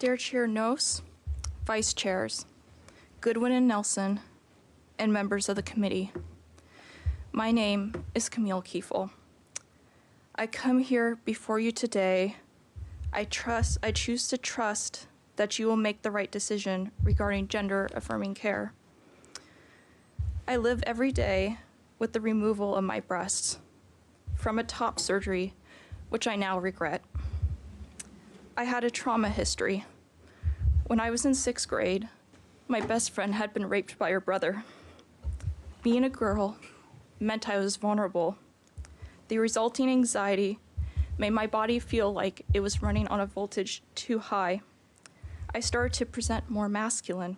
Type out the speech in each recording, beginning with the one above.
Stair Chair Nos, Vice Chairs, Goodwin and Nelson, and members of the committee. My name is Camille Kiefel. I come here before you today. I choose to trust that you will make the right decision regarding gender-affirming care. I live every day with the removal of my breasts from a top surgery, which I now regret. I had a trauma history. When I was in 6th grade, my best friend had been raped by her brother. Being a girl meant I was vulnerable. The resulting anxiety made my body feel like it was running on a voltage too high. I started to present more masculine,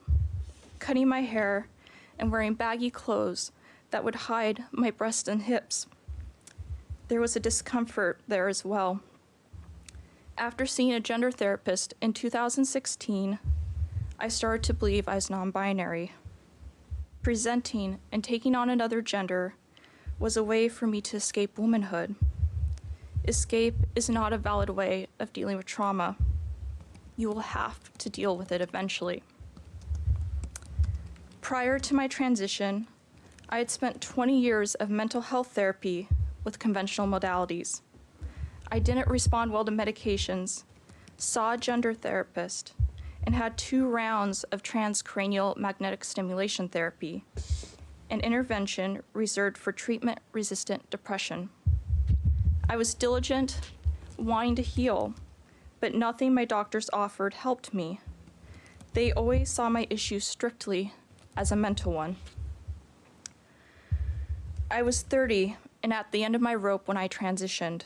cutting my hair and wearing baggy clothes that would hide my breasts and hips. There was a discomfort there as well. After seeing a gender therapist in 2016, I started to believe I was non-binary. Presenting and taking on another gender was a way for me to escape womanhood. Escape is not a valid way of dealing with trauma. You will have to deal with it eventually. Prior to my transition, I had spent 20 years of mental health therapy with conventional modalities. I didn't respond well to medications, saw a gender therapist, and had 2 rounds of transcranial magnetic stimulation therapy, an intervention reserved for treatment-resistant depression. I was diligent, wanting to heal, but nothing my doctors offered helped me. They always saw my issue strictly as a mental one. I was 30 and at the end of my rope when I transitioned.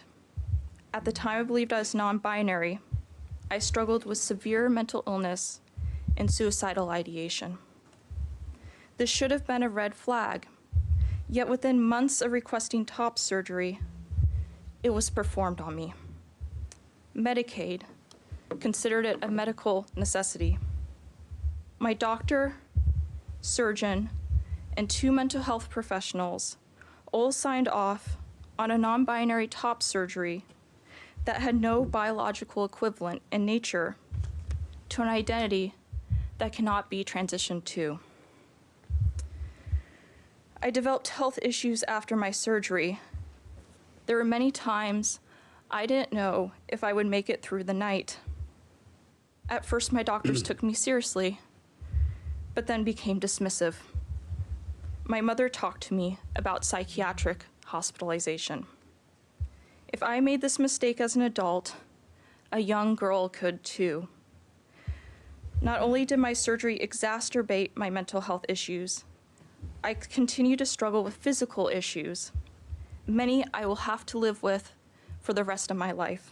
At the time I believed I was non-binary, I struggled with severe mental illness and suicidal ideation. This should have been a red flag, yet within months of requesting top surgery, it was performed on me. Medicaid considered it a medical necessity. My doctor, surgeon, and 2 mental health professionals all signed off on a non-binary top surgery that had no biological equivalent in nature to an identity that cannot be transitioned to. I developed health issues after my surgery. There were many times I didn't know if I would make it through the night. At first, my doctors took me seriously, but then became dismissive. My mother talked to me about psychiatric hospitalization. If I made this mistake as an adult, a young girl could too. Not only did my surgery exacerbate my mental health issues, I continue to struggle with physical issues, many I will have to live with for the rest of my life.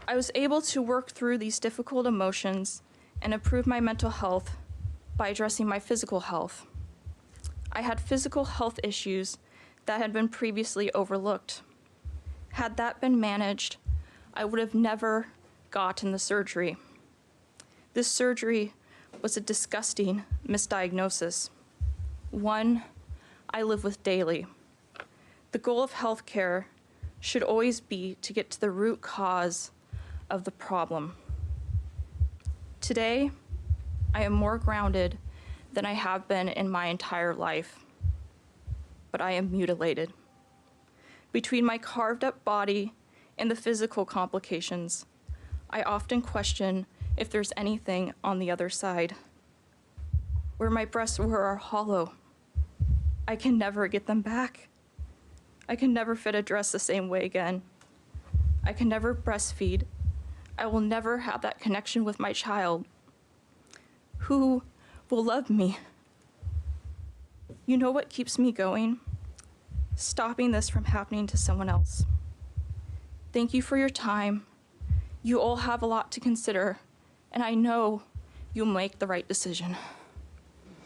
I was able to work through these difficult emotions and improve my mental health by addressing my physical health. I had physical health issues that had been previously overlooked. Had that been managed, I would have never gotten the surgery. This surgery was a disgusting misdiagnosis, one I live with daily. The goal of healthcare should always be to get to the root cause of the problem. Today, I am more grounded than I have been in my entire life, but I am mutilated. Between my carved up body and the physical complications, I often question if there's anything on the other side. Where my breasts were are hollow. I can never get them back. I can never fit a dress the same way again. I can never breastfeed. I will never have that connection with my child. Who will love me? You know what keeps me going? Stopping this from happening to someone else. Thank you for your time. You all have a lot to consider, and I know you'll make the right decision.